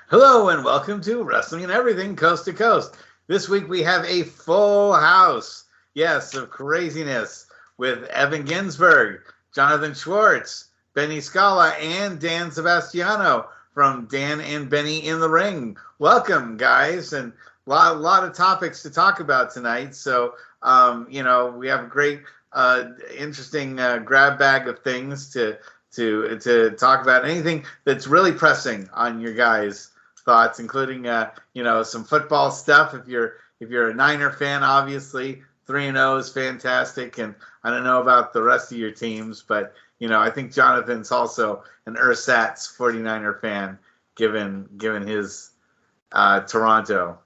Hello and welcome to Wrestling and Everything Coast to Coast. This week we have a full house, yes, of craziness with Evan Ginzburg, Jonathan Schwartz, Benny Scala, and Dan Sebastiano from Dan and Benny in the Ring. Welcome, guys, and a lot of topics to talk about tonight. So, we have a great, interesting grab bag of things to talk about. Anything that's really pressing on your guys' thoughts, including some football stuff. If you're a Niner fan, obviously 3-0 is fantastic, and I don't know about the rest of your teams, but I think Jonathan's also an Ersatz 49er fan, given his Toronto.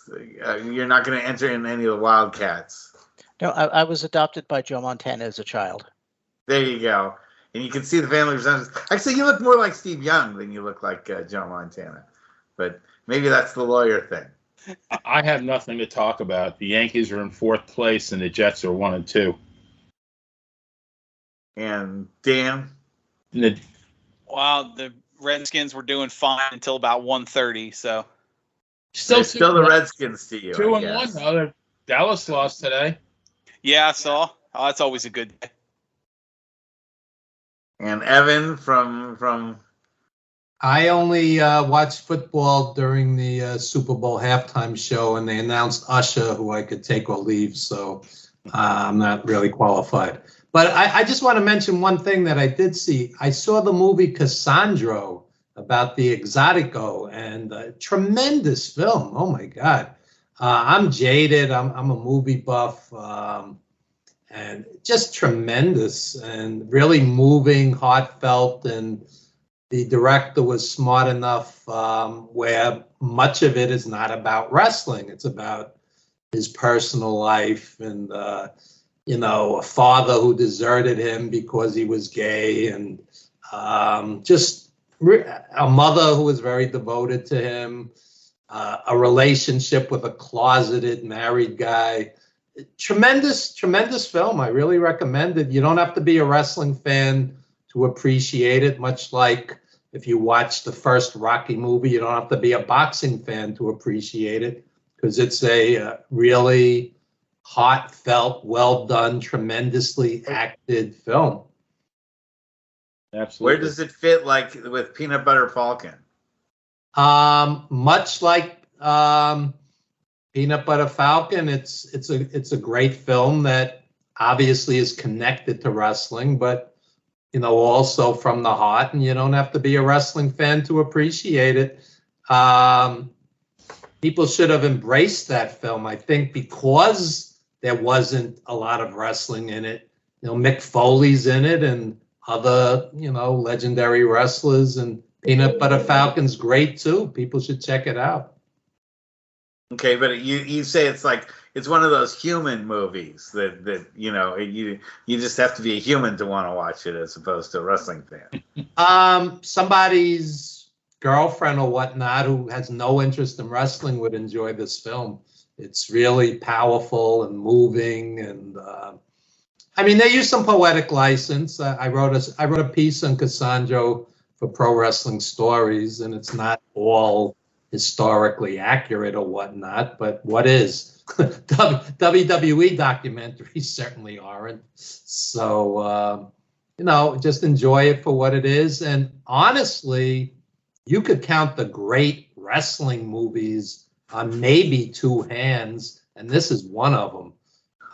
You're not going to enter in any of the Wildcats. No, I was adopted by Joe Montana as a child. There you go. And you can see the family resemblance. Actually, you look more like Steve Young than you look like Joe Montana. But maybe that's the lawyer thing. I have nothing to talk about. The Yankees are in 4th place, and the Jets are 1 and 2. And Dan? Well, the Redskins were doing fine until about 1:30. So still the Redskins to you. 2-1. though. Dallas lost today. Yeah, I saw. Oh, that's always a good day. And Evan from. I only watched football during the Super Bowl halftime show, and they announced Usher, who I could take or leave, so I'm not really qualified. But I just want to mention one thing that I did see. I saw the movie Cassandro about the Exotico, and a tremendous film. Oh, my God. I'm jaded. I'm a movie buff, and just tremendous and really moving, heartfelt, and the director was smart enough where much of it is not about wrestling. It's about his personal life and, a father who deserted him because he was gay, and just a mother who was very devoted to him, a relationship with a closeted married guy. Tremendous film. I really recommend it. You don't have to be a wrestling fan to appreciate it, much like if you watch the first Rocky movie, you don't have to be a boxing fan to appreciate it, because it's a really heartfelt, well done, tremendously acted film. Absolutely. Where does it fit, like with Peanut Butter Falcon? Much like Peanut Butter Falcon, it's a great film that obviously is connected to wrestling, but also from the heart, and you don't have to be a wrestling fan to appreciate it. People should have embraced that film, I think, because there wasn't a lot of wrestling in it. Mick Foley's in it and other, legendary wrestlers, and Peanut Butter Falcon's great too. People should check it out. Okay, but you say it's one of those human movies that you just have to be a human to want to watch it as opposed to a wrestling fan. Somebody's girlfriend or whatnot who has no interest in wrestling would enjoy this film. It's really powerful and moving, and they use some poetic license. I wrote a piece on Cassandro for Pro Wrestling Stories, and it's not all historically accurate or whatnot, but what is? WWE documentaries certainly aren't. So, just enjoy it for what it is. And honestly, you could count the great wrestling movies on maybe 2 hands, and this is one of them.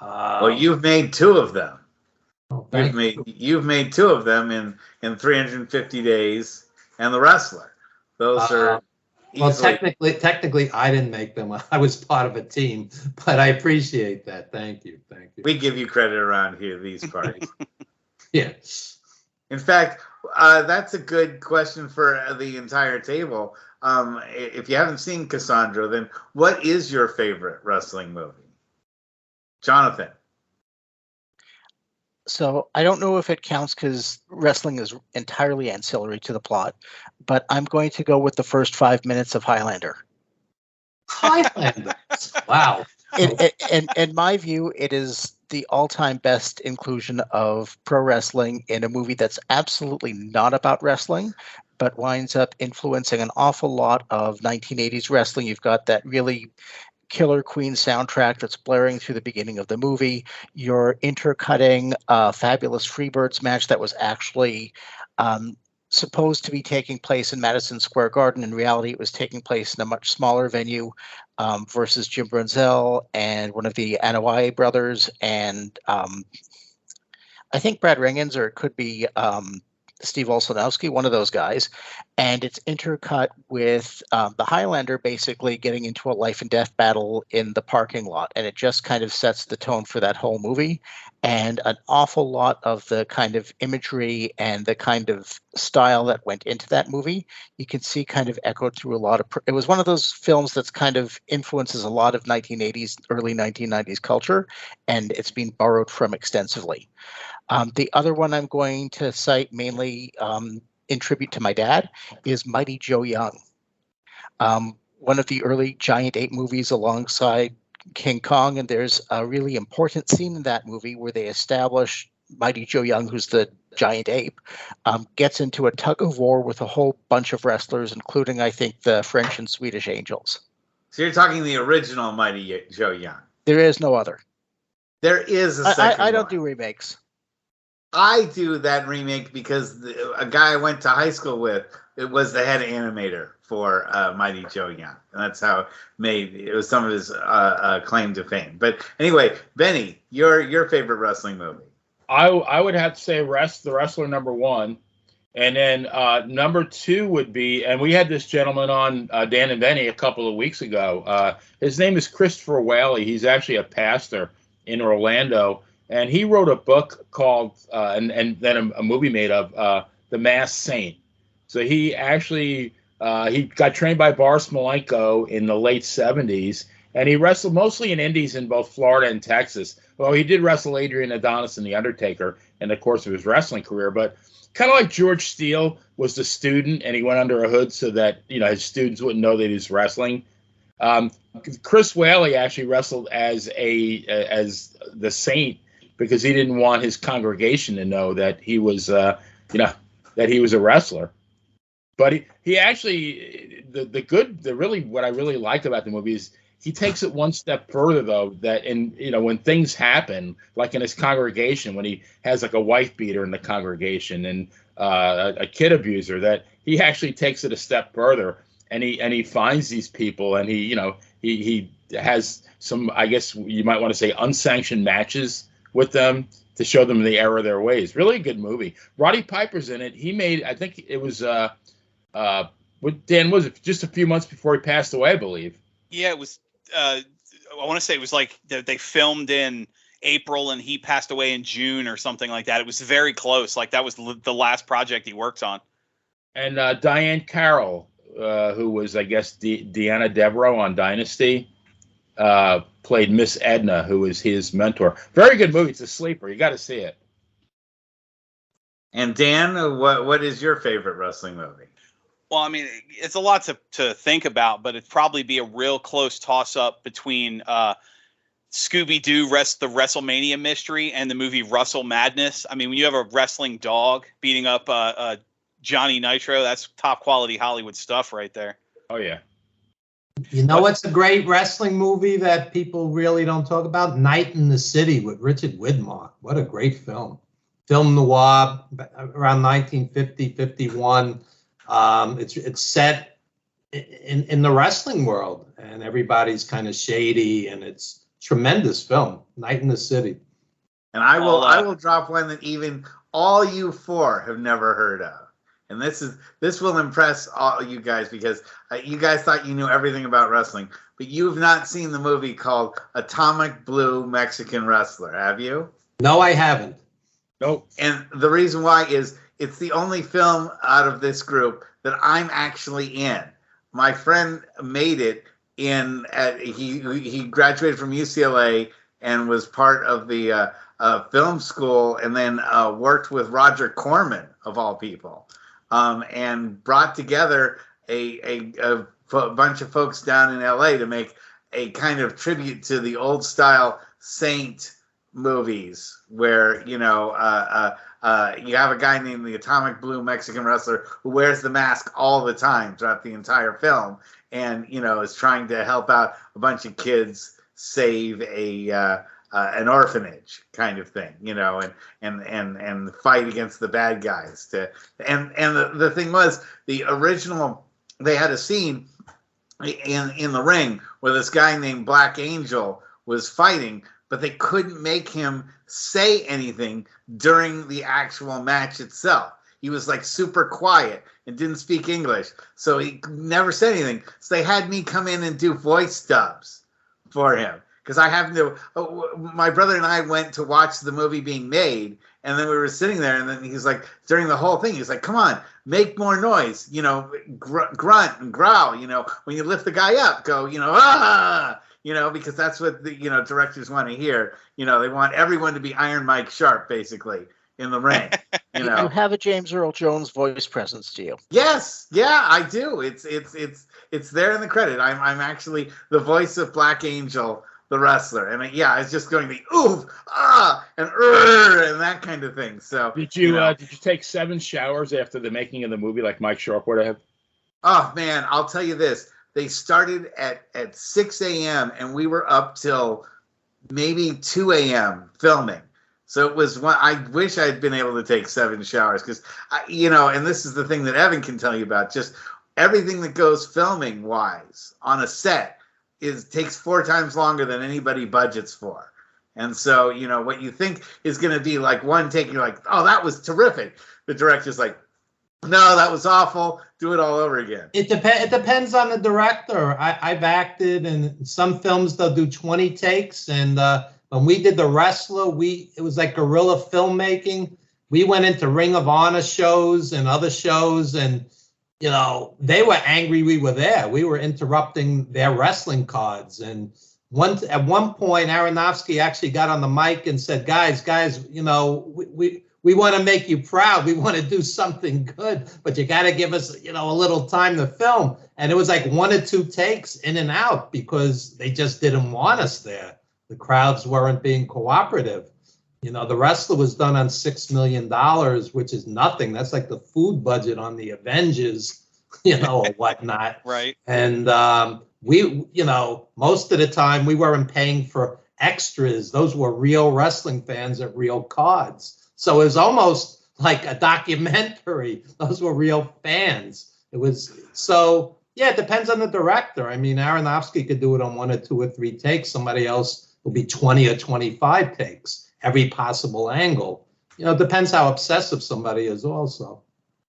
Well, you've made 2 of them. Oh, you've made 2 of them in 350 days, and The Wrestler. Those are. Well, technically, I didn't make them. I was part of a team, but I appreciate that. Thank you. We give you credit around here, these parties. Yeah. In fact, that's a good question for the entire table. If you haven't seen Cassandra, then what is your favorite wrestling movie? Jonathan. So I don't know if it counts because wrestling is entirely ancillary to the plot, but I'm going to go with the first 5 minutes of Highlander. Highlander. Wow. In my view, it is the all-time best inclusion of pro wrestling in a movie that's absolutely not about wrestling, but winds up influencing an awful lot of 1980s wrestling. You've got that really Killer Queen soundtrack that's blaring through the beginning of the movie. You're intercutting a fabulous Freebirds match that was actually supposed to be taking place in Madison Square Garden. In reality, it was taking place in a much smaller venue versus Jim Brunzell and one of the Anoa'i brothers, and I think Brad Ringens, or it could be Steve Olsanowski, one of those guys. And it's intercut with the Highlander basically getting into a life and death battle in the parking lot. And it just kind of sets the tone for that whole movie. And an awful lot of the kind of imagery and the kind of style that went into that movie, you can see kind of echoed through a lot of, it was one of those films that's kind of influences a lot of 1980s, early 1990s culture, and it's been borrowed from extensively. The other one I'm going to cite mainly in tribute to my dad is Mighty Joe Young. One of the early Giant Ape movies alongside King Kong, and there's a really important scene in that movie where they establish Mighty Joe Young, who's the giant ape, gets into a tug of war with a whole bunch of wrestlers, including, I think, the French and Swedish Angels. So you're talking the original Mighty Joe Young. There is no other. There is a second I don't one. do remakes. I do that remake because a guy I went to high school with, it was the head animator for Mighty Joe Young. And that's how it was some of his claim to fame. But anyway, Benny, your favorite wrestling movie? I would have to say The Wrestler #1. And then number 2 would be, and we had this gentleman on, Dan and Benny, a couple of weeks ago. His name is Christopher Whaley. He's actually a pastor in Orlando. And he wrote a book called, and then a movie made of, The Masked Saint. So he actually, he got trained by Boris Malenko in the late 70s, and he wrestled mostly in indies in both Florida and Texas. Well, he did wrestle Adrian Adonis and The Undertaker in the course of his wrestling career, but kind of like George Steele was the student, and he went under a hood so that, his students wouldn't know that he was wrestling. Chris Whaley actually wrestled as the Saint, because he didn't want his congregation to know that he was, that he was a wrestler. But he actually, what I really like about the movie is he takes it one step further, though, that when things happen, like in his congregation, when he has like a wife beater in the congregation and a kid abuser, that he actually takes it a step further, and he finds these people, and he has some, I guess you might want to say, unsanctioned matches with them to show them the error of their ways. Really a good movie. Roddy Piper's in it. He made, I think it was, what Dan was it, just a few months before he passed away, I believe. Yeah, it was, I want to say it was like they filmed in April and he passed away in June or something like that. It was very close. Like that was the last project he worked on. And Diane Carroll, who was, I guess, Deanna Devereaux on Dynasty, played Miss Edna, who was his mentor. Very good movie. It's a sleeper. You got to see it. And Dan, what is your favorite wrestling movie? Well, I mean, it's a lot to think about, but it'd probably be a real close toss-up between Scooby-Doo, the WrestleMania Mystery, and the movie Russell Madness. I mean, when you have a wrestling dog beating up Johnny Nitro, that's top-quality Hollywood stuff right there. Oh, yeah. You know what's a great wrestling movie that people really don't talk about? Night in the City with Richard Widmark. What a great film. Film noir around 1950, 51. It's set in the wrestling world, and everybody's kind of shady, and it's tremendous film. Night in the City. And I will drop one that even all you four have never heard of. And this will impress all you guys, because you guys thought you knew everything about wrestling, but you've not seen the movie called Atomic Blue Mexican Wrestler, have you? No, I haven't. Nope. And the reason why is it's the only film out of this group that I'm actually in. My friend made it he graduated from UCLA and was part of the film school, and then worked with Roger Corman, of all people. And brought together a bunch of folks down in LA to make a kind of tribute to the old style Saint movies, where You have a guy named the Atomic Blue Mexican wrestler who wears the mask all the time throughout the entire film, and is trying to help out a bunch of kids save an orphanage kind of thing, and fight against the bad guys. The thing was, the original, they had a scene in the ring where this guy named Black Angel was fighting, but they couldn't make him say anything during the actual match itself. He was like super quiet and didn't speak English, so he never said anything. So they had me come in and do voice dubs for him, because I happened to. My brother and I went to watch the movie being made, and then we were sitting there, and then he's like, during the whole thing, he's like, "Come on, make more noise, grunt and growl, when you lift the guy up, go, ah." Because that's what the directors want to hear. They want everyone to be Iron Mike Sharp, basically, in the ring. You have a James Earl Jones voice presence, do you? Yes, yeah, I do. It's there in the credit. I'm actually the voice of Black Angel, the wrestler, and it's just going the oof, ah, and and that kind of thing. So did you take 7 showers after the making of the movie, like Mike Sharp would have? Oh man, I'll tell you this. They started at 6 a.m. and we were up till maybe 2 a.m. filming. So it was I wish I'd been able to take 7 showers, because, and this is the thing that Evan can tell you about. Just everything that goes filming wise on a set takes 4 times longer than anybody budgets for. And so, what you think is going to be like one take, you're like, oh, that was terrific. The director's like, no, that was awful. Do it all over again. It depends on the director. I've acted in some films, they'll do 20 takes. And when we did The Wrestler, it was like guerrilla filmmaking. We went into Ring of Honor shows and other shows, and they were angry we were there. We were interrupting their wrestling cards. And at one point, Aronofsky actually got on the mic and said, guys, we want to make you proud. We want to do something good, but you got to give us, a little time to film. And it was like 1 or 2 takes in and out, because they just didn't want us there. The crowds weren't being cooperative. The Wrestler was done on $6 million, which is nothing. That's like the food budget on the Avengers, or whatnot. Right. And we, most of the time we weren't paying for extras. Those were real wrestling fans at real cards. So it was almost like a documentary. Those were real fans. It depends on the director. I mean, Aronofsky could do it on 1 or 2 or 3 takes. Somebody else will be 20 or 25 takes, every possible angle. It depends how obsessive somebody is also.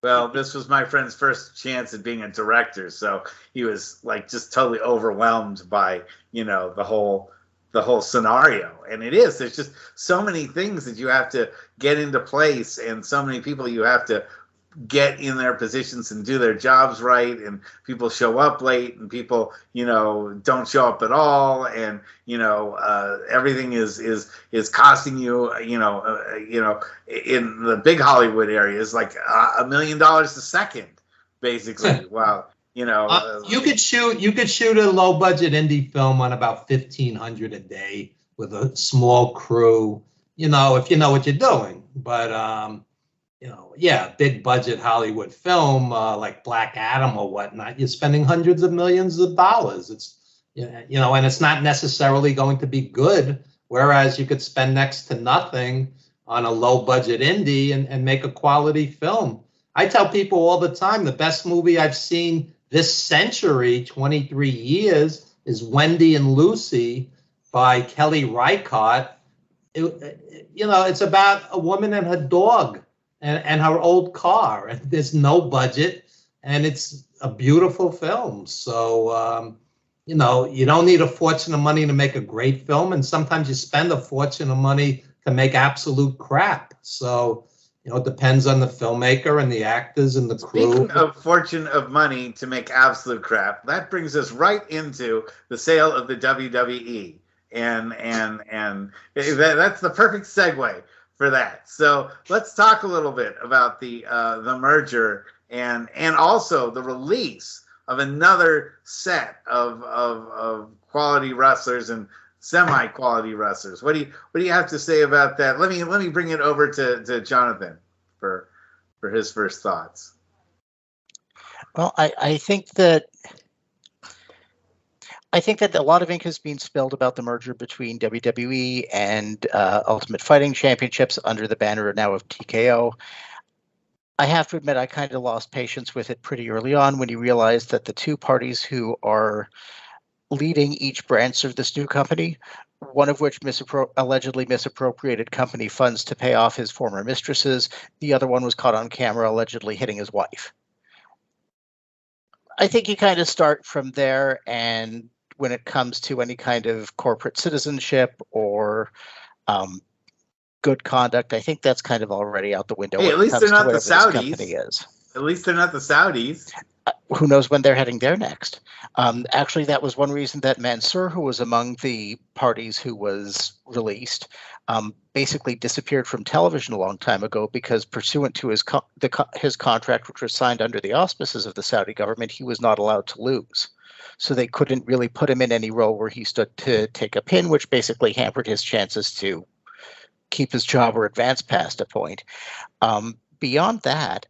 Well, this was my friend's first chance at being a director, so he was like just totally overwhelmed by, the whole scenario. And there's just so many things that you have to get into place, and so many people you have to get in their positions and do their jobs right, and people show up late, and people don't show up at all, and everything is costing you in the big Hollywood area is like $1 million a second, basically. Wow. You could shoot a low budget indie film on about $1,500 a day with a small crew, if you know what you're doing. But big budget Hollywood film like Black Adam or whatnot, you're spending hundreds of millions of dollars. It's and it's not necessarily going to be good. Whereas you could spend next to nothing on a low budget indie and make a quality film. I tell people all the time, the best movie I've seen this century, 23 years, is Wendy and Lucy by Kelly Reichardt. It's about a woman and her dog and her old car. And there's no budget, and it's a beautiful film. So, you don't need a fortune of money to make a great film, and sometimes you spend a fortune of money to make absolute crap. So, it depends on the filmmaker and the actors and the crew. Speaking of fortune of money to make absolute crap, that brings us right into the sale of the WWE, and that's the perfect segue for that. So let's talk a little bit about the merger and also the release of another set of quality wrestlers and semi-quality wrestlers. What do you have to say about that? Let me bring it over to Jonathan for his first thoughts. Well, I think that a lot of ink has been spilled about the merger between WWE and Ultimate Fighting Championships under the banner now of TKO. I have to admit, I kind of lost patience with it pretty early on when you realized that the two parties who are leading each branch of this new company, one of which allegedly misappropriated company funds to pay off his former mistresses, the other one was caught on camera allegedly hitting his wife. I think you kind of start from there, and when it comes to any kind of corporate citizenship or good conduct, I think that's kind of already out the window. Hey, at least they're not the Saudis. At least they're not the Saudis. Who knows when they're heading there next? Actually, that was one reason that Mansour, who was among the parties who was released, basically disappeared from television a long time ago because pursuant to his contract, which was signed under the auspices of the Saudi government, he was not allowed to lose. So they couldn't really put him in any role where he stood to take a pin, which basically hampered his chances to keep his job or advance past a point. Beyond that,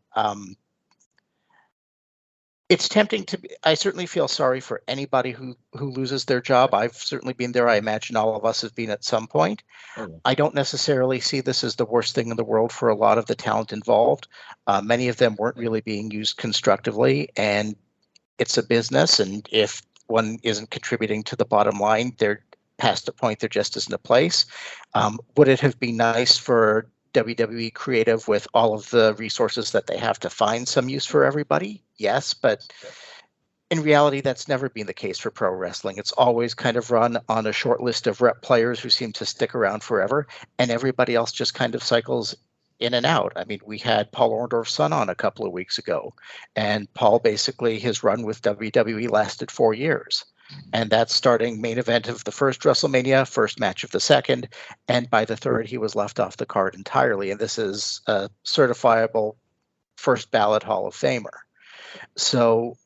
it's tempting to be, I certainly feel sorry for anybody who loses their job. I've certainly been there. I imagine all of us have been at some point. I don't necessarily see this as the worst thing in the world for a lot of the talent involved. Many of them weren't really being used constructively, and it's a business. And if one isn't contributing to the bottom line, they're past the point there just isn't a place. Would it have been nice for WWE Creative, with all of the resources that they have, to find some use for everybody? Yes, but in reality, that's never been the case for pro wrestling. It's always kind of run on a short list of rep players who seem to stick around forever, and everybody else just kind of cycles in and out. I mean, we had Paul Orndorff's son on a couple of weeks ago, and Paul, basically, his run with WWE lasted 4 years. And that's starting main event of the first WrestleMania, first match of the second, and by the third, he was left off the card entirely. And this is a certifiable first ballot Hall of Famer. So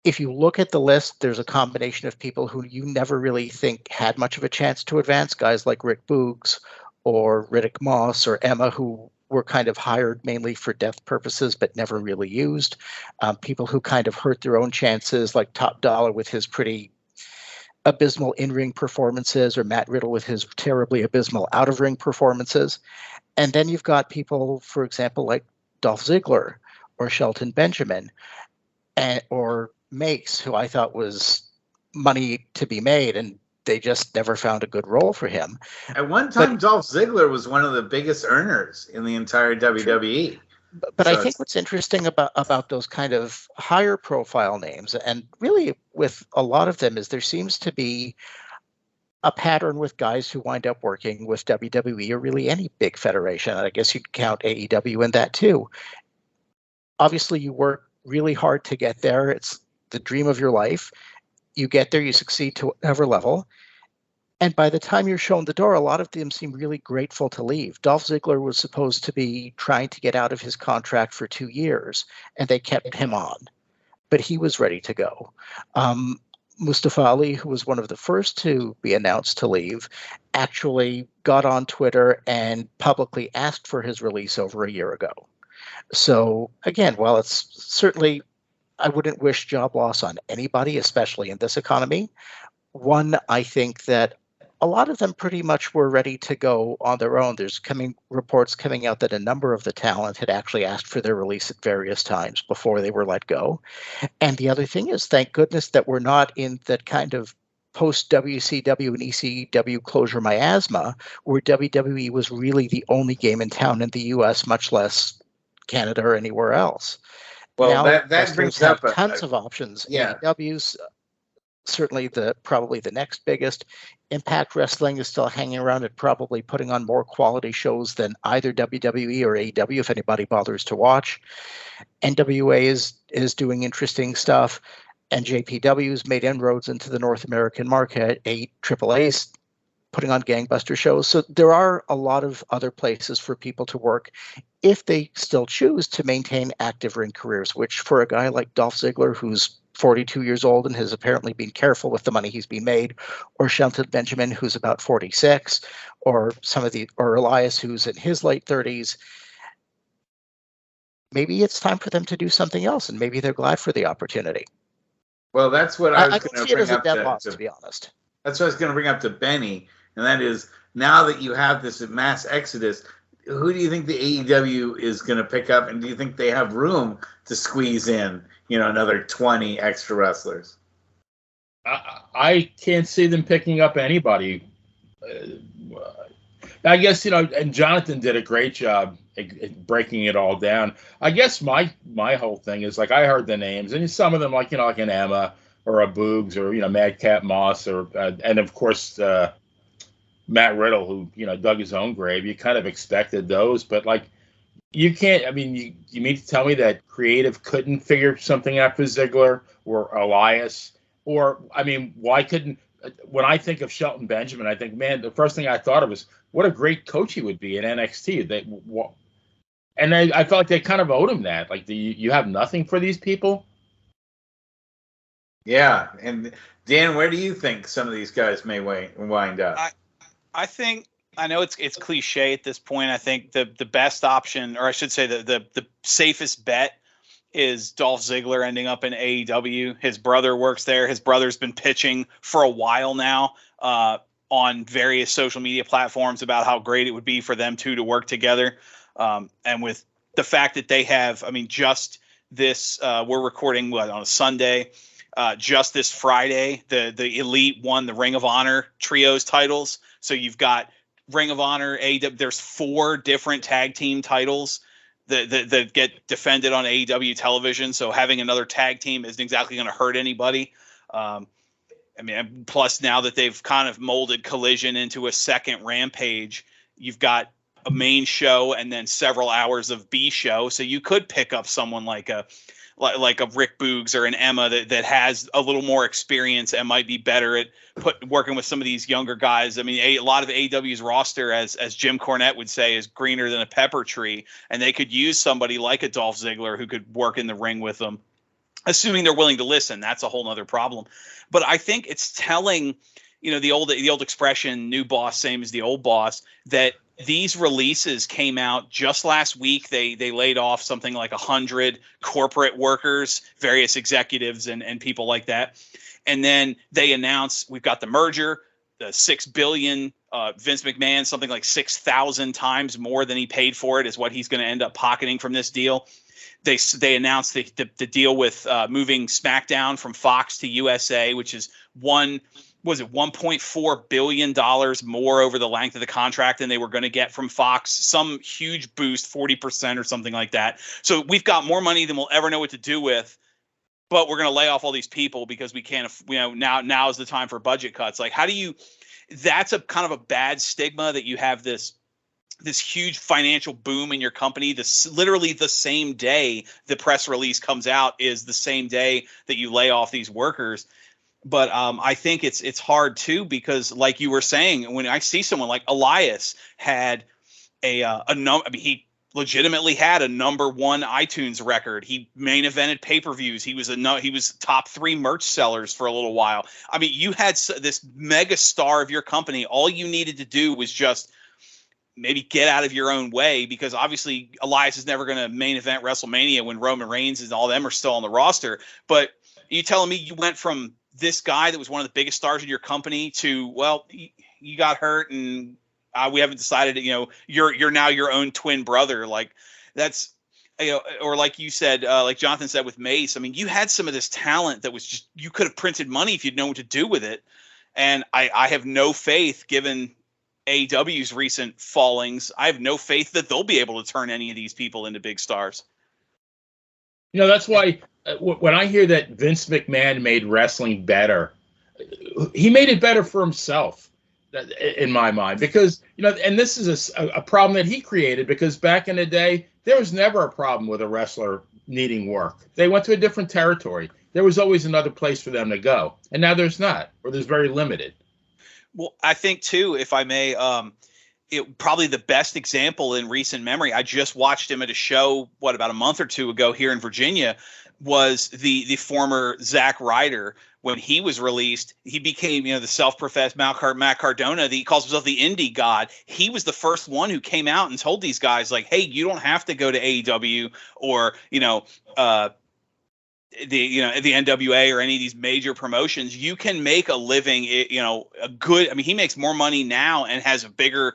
if you look at the list, there's a combination of people who you never really think had much of a chance to advance, guys like Rick Boogs or Riddick Moss or Emma, who were kind of hired mainly for depth purposes, but never really used. People who kind of hurt their own chances, like Top Dollar with his pretty abysmal in-ring performances, or Matt Riddle with his terribly abysmal out-of-ring performances. And then you've got people, for example, like Dolph Ziggler or Shelton Benjamin, or Mace, who I thought was money to be made, and they just never found a good role for him. At one time, Dolph Ziggler was one of the biggest earners in the entire WWE. But so I think what's interesting about those kind of higher profile names, and really with a lot of them, is there seems to be a pattern with guys who wind up working with WWE or really any big federation. I guess you'd count AEW in that too. Obviously, you work really hard to get there. It's the dream of your life. You get there, you succeed to whatever level. And by the time you're shown the door, a lot of them seem really grateful to leave. Dolph Ziggler was supposed to be trying to get out of his contract for 2 years, and they kept him on. But he was ready to go. Mustafa Ali, who was one of the first to be announced to leave, actually got on Twitter and publicly asked for his release over a year ago. So again, while it's certainly, I wouldn't wish job loss on anybody, especially in this economy. One, I think that a lot of them pretty much were ready to go on their own. There's reports coming out that a number of the talent had actually asked for their release at various times before they were let go. And the other thing is, thank goodness that we're not in that kind of post-WCW and ECW closure miasma, where WWE was really the only game in town in the U.S., much less Canada or anywhere else. Well, now, that brings up tons of options. Yeah. AEW's certainly probably the next biggest. Impact Wrestling is still hanging around and probably putting on more quality shows than either WWE or AEW, if anybody bothers to watch. NWA is doing interesting stuff, and JPW's made inroads into the North American market. AAA's putting on gangbuster shows. So there are a lot of other places for people to work if they still choose to maintain active ring careers, which for a guy like Dolph Ziggler, who's 42 years old and has apparently been careful with the money he's been made, or Shelton Benjamin, who's about 46, or or Elias, who's in his late 30s. Maybe it's time for them to do something else, and maybe they're glad for the opportunity. Well, that's what I was don't going see to it as bring a up dead loss, to be honest. That's what I was going to bring up to Benny, and that is, now that you have this mass exodus, who do you think the AEW is going to pick up, and do you think they have room to squeeze in, another 20 extra wrestlers? I can't see them picking up anybody. I guess, and Jonathan did a great job breaking it all down. I guess my whole thing is, like, I heard the names, and some of them, like an Emma or a Boogs or, Madcap Moss, or and of course Matt Riddle, who, dug his own grave. You kind of expected those, but, like, you can't, you mean to tell me that creative couldn't figure something out for Ziggler or Elias? Or, why couldn't, when I think of Shelton Benjamin, I think, man, the first thing I thought of was, what a great coach he would be in NXT. And I felt like they kind of owed him that. Like, you have nothing for these people? Yeah. And Dan, where do you think some of these guys may wind up? I think, I know it's cliche at this point. I think the best option, or I should say the safest bet, is Dolph Ziggler ending up in AEW. His brother works there. His brother's been pitching for a while now on various social media platforms about how great it would be for them two to work together. And with the fact that they have, just this, we're recording on a Sunday, just this Friday, the Elite won the Ring of Honor trios titles. So you've got Ring of Honor, AEW. There's 4 different tag team titles that get defended on AEW television. So having another tag team isn't exactly going to hurt anybody. Plus now that they've kind of molded Collision into a second Rampage, you've got a main show and then several hours of B show. So you could pick up someone like a Rick Boogs or an Emma that has a little more experience and might be better at working with some of these younger guys. A lot of AEW's roster, as Jim Cornette would say, is greener than a pepper tree, and they could use somebody like a Dolph Ziggler who could work in the ring with them, assuming they're willing to listen. That's a whole nother problem. But I think it's telling, the old expression, new boss, same as the old boss, that these releases came out just last week. They laid off something like 100 corporate workers, various executives and people like that. And then they announced, we've got the merger, the $6 billion, Vince McMahon, something like 6,000 times more than he paid for it is what he's going to end up pocketing from this deal. They announced the deal with moving SmackDown from Fox to USA, which is $1.4 billion more over the length of the contract than they were going to get from Fox, some huge boost, 40% or something like that. So we've got more money than we'll ever know what to do with, but we're going to lay off all these people because we can't, now is the time for budget cuts. Like, that's a kind of a bad stigma that you have this huge financial boom in your company. Literally the same day the press release comes out is the same day that you lay off these workers. But I think it's hard too, because like you were saying, when I see someone like Elias had he legitimately had a #1 iTunes record. He main evented pay-per-views. He was top 3 merch sellers for a little while. You had this mega star of your company. All you needed to do was just maybe get out of your own way, because obviously Elias is never going to main event WrestleMania when Roman Reigns and all them are still on the roster. But you telling me you went from this guy that was one of the biggest stars in your company to, well, you got hurt and we haven't decided, you're now your own twin brother. Like, that's, or like you said, like Jonathan said with Mace, you had some of this talent that was just, you could have printed money if you'd known what to do with it. And I have no faith, given AEW's recent fallings, I have no faith that they'll be able to turn any of these people into big stars. That's why when I hear that Vince McMahon made wrestling better, he made it better for himself, in my mind, because, and this is a problem that he created, because back in the day, there was never a problem with a wrestler needing work. They went to a different territory. There was always another place for them to go. And now there's not, or there's very limited. Well, I think too, if I may, probably the best example in recent memory, I just watched him at a show, about a month or two ago here in Virginia. was the former Zack Ryder. When he was released, he became, the self-professed Matt Cardona. He calls himself the indie god. He was the first one who came out and told these guys, like, hey, you don't have to go to AEW or, the NWA or any of these major promotions. You can make a living, a good, I mean, he makes more money now and has a bigger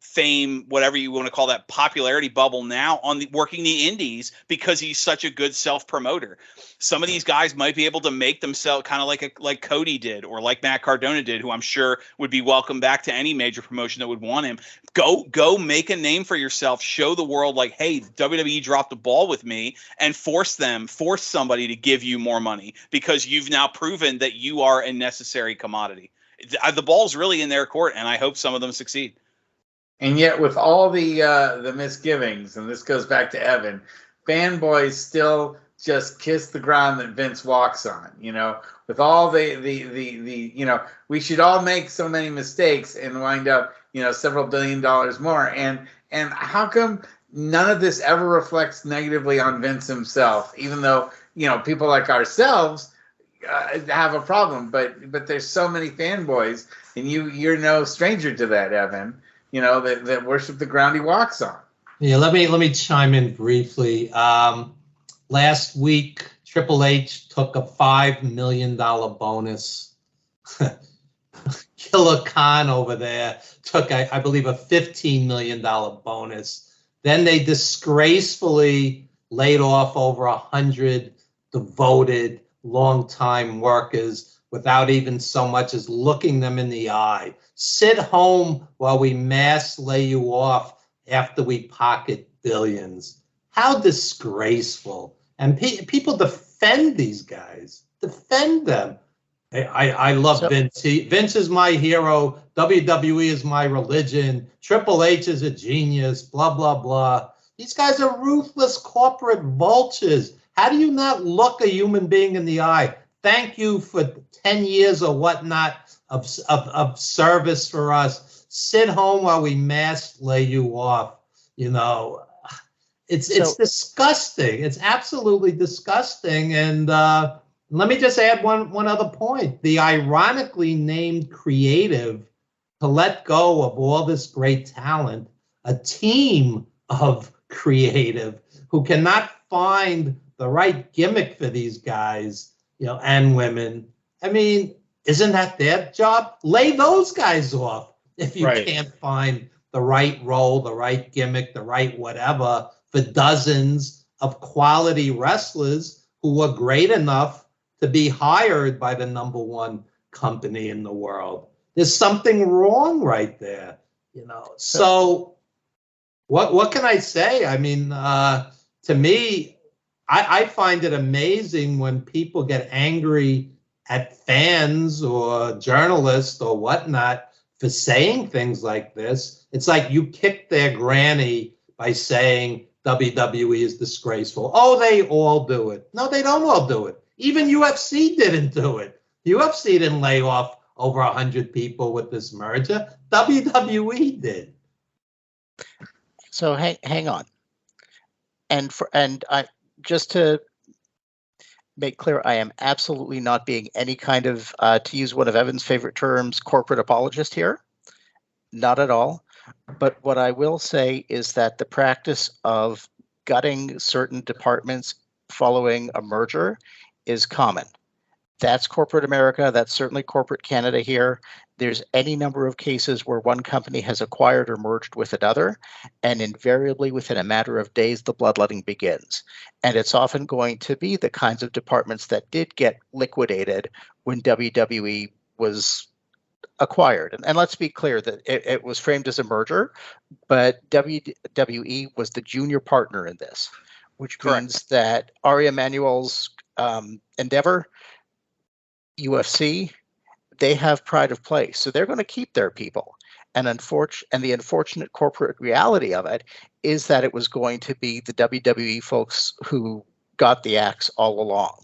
fame, whatever you want to call that, popularity bubble now on working the indies because he's such a good self-promoter. Some of these guys might be able to make themselves kind of like Cody did or like Matt Cardona did, who I'm sure would be welcome back to any major promotion that would want him. Go make a name for yourself. Show the world like, hey, WWE dropped the ball with me, and force somebody to give you more money because you've now proven that you are a necessary commodity. The ball's really in their court, and I hope some of them succeed. And yet, with all the misgivings, and this goes back to Evan, fanboys still just kiss the ground that Vince walks on. With all the we should all make so many mistakes and wind up, several $1 billion more. And how come none of this ever reflects negatively on Vince himself? Even though people like ourselves have a problem, but there's so many fanboys, and you're no stranger to that, Evan. That worship the ground he walks on. Yeah, let me chime in briefly. Last week, Triple H took a $5 million bonus. Killer Khan over there took, I believe, a $15 million bonus. Then they disgracefully laid off over 100 devoted, long-time workers without even so much as looking them in the eye. Sit home while we mass lay you off after we pocket billions. How disgraceful. And people defend these guys. Defend them. I love Vince. Vince is my hero. WWE is my religion. Triple H is a genius. Blah, blah, blah. These guys are ruthless corporate vultures. How do you not look a human being in the eye? Thank you for 10 years or whatnot of service for us. Sit home while we mass lay you off. It's disgusting. It's absolutely disgusting. And let me just add one other point. The ironically named creative to let go of all this great talent, a team of creative who cannot find the right gimmick for these guys, and women. I mean, isn't that their job? Lay those guys off if you can't find the right role, the right gimmick, the right whatever for dozens of quality wrestlers who are great enough to be hired by the number one company in the world. There's something wrong right there, So what can I say? I mean, to me, I find it amazing when people get angry at fans or journalists or whatnot for saying things like this. It's like you kicked their granny by saying WWE is disgraceful. Oh, they all do it. No, they don't all do it. Even UFC didn't do it. UFC didn't lay off over 100 people with this merger. WWE did. So hang on. Just to make clear, I am absolutely not being any kind of, to use one of Evan's favorite terms, corporate apologist here. Not at all. But what I will say is that the practice of gutting certain departments following a merger is common. That's corporate America. That's certainly corporate Canada here. There's any number of cases where one company has acquired or merged with another, and invariably within a matter of days, the bloodletting begins. And it's often going to be the kinds of departments that did get liquidated when WWE was acquired. And let's be clear that it was framed as a merger, but WWE was the junior partner in this, which means that Ari Emanuel's Endeavor, UFC, they have pride of place, so they're going to keep their people. And the unfortunate corporate reality of it is that it was going to be the WWE folks who got the axe all along.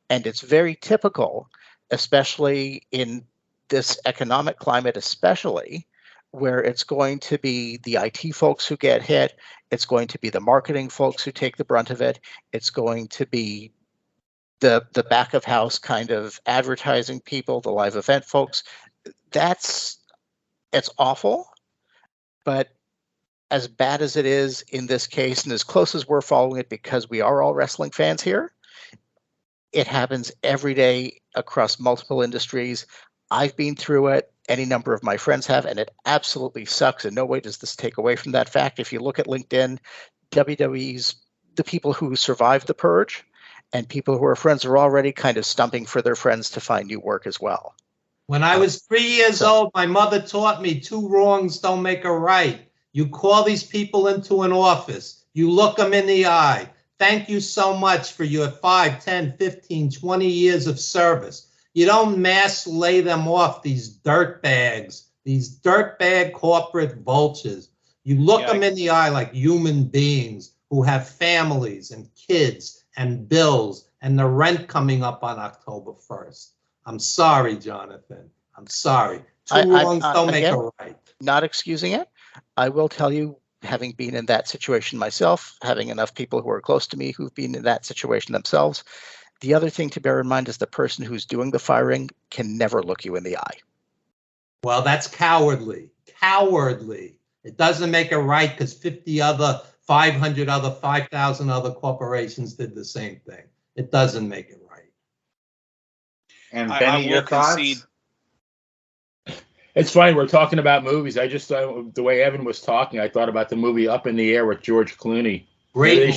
And it's very typical, especially in this economic climate, especially where it's going to be the IT folks who get hit. It's going to be the marketing folks who take the brunt of it. It's going to be the back of house kind of advertising people, the live event folks, it's awful. But as bad as it is in this case, and as close as we're following it because we are all wrestling fans here, it happens every day across multiple industries. I've been through it. Any number of my friends have, and it absolutely sucks. In no way does this take away from that fact. If you look at LinkedIn, WWE's the people who survived the purge and people who are friends are already kind of stumping for their friends to find new work as well. When I was 3 years old, my mother taught me 2 wrongs don't make a right. You call these people into an office. You look them in the eye. Thank you so much for your 5, 10, 15, 20 years of service. You don't mass lay them off, these dirt bags, these dirtbag corporate vultures. You look them in the eye like human beings who have families and kids and bills and the rent coming up on October 1st. I'm sorry, Jonathan. I'm sorry. 2 wrongs don't make a right. Not excusing it. I will tell you, having been in that situation myself, having enough people who are close to me who've been in that situation themselves, the other thing to bear in mind is the person who's doing the firing can never look you in the eye. Well, that's cowardly. Cowardly. It doesn't make it right because 500 other, 5,000 other corporations did the same thing. It doesn't make it right. And Benny, your thoughts? It's funny, we're talking about movies. I just thought, the way Evan was talking, I thought about the movie Up in the Air with George Clooney. Great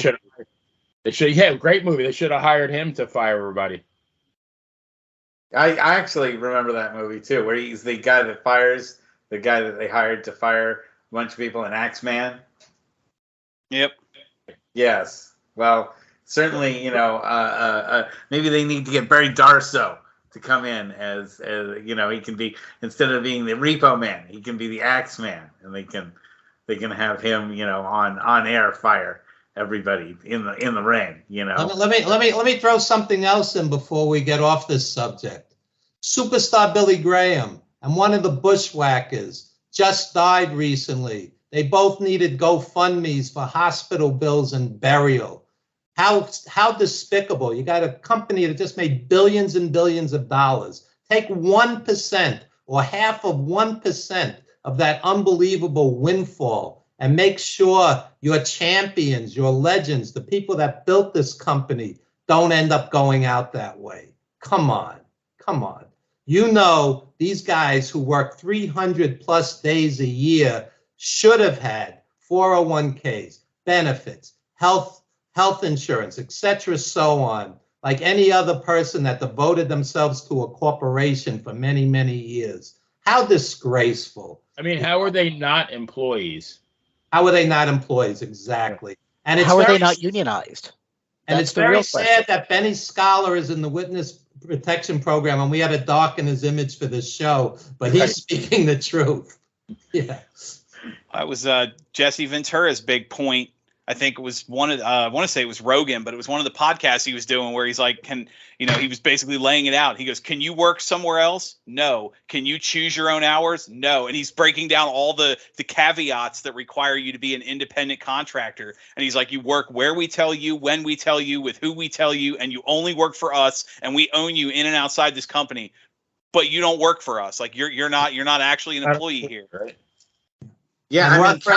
great movie. They should have hired him to fire everybody. I actually remember that movie too, where he's the guy that fires the guy that they hired to fire a bunch of people in Axeman. Yep. Yes. Well, certainly, maybe they need to get Barry Darso to come in as he can be, instead of being the Repo Man, he can be the Axeman, and they can have him, on air fire everybody in the ring. Let me throw something else in before we get off this subject. Superstar Billy Graham and one of the Bushwhackers just died recently. They both needed GoFundMes for hospital bills and burial. How despicable. You got a company that just made billions and billions of dollars. Take 1% or half of 1% of that unbelievable windfall and make sure your champions, your legends, the people that built this company don't end up going out that way. Come on. These guys who work 300 plus days a year should have had 401ks, benefits, health insurance, etc., so on, like any other person that devoted themselves to a corporation for many, many years. How disgraceful. I mean, how are they not employees? How are they not employees? Exactly. And how are they not unionized? And it's very sad that Benny Scala is in the witness protection program, and we had to darken his image for this show, but he's speaking the truth. Yeah. That was Jesse Ventura's big point. I think it was I want to say it was Rogan, but it was one of the podcasts he was doing where he's like, he was basically laying it out. He goes, can you work somewhere else? No. Can you choose your own hours? No. And he's breaking down all the caveats that require you to be an independent contractor. And he's like, you work where we tell you, when we tell you, with who we tell you, and you only work for us, and we own you in and outside this company, but you don't work for us. Like you're not actually an employee here. Right? Yeah, work for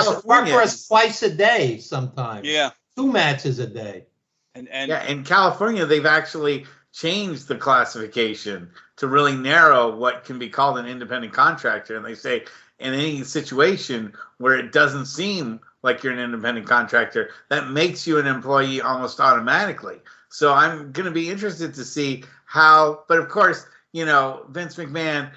us twice a day sometimes. Yeah. 2 matches a day. And in California, they've actually changed the classification to really narrow what can be called an independent contractor. And they say in any situation where it doesn't seem like you're an independent contractor, that makes you an employee almost automatically. So I'm going to be interested to see how, but of course, Vince McMahon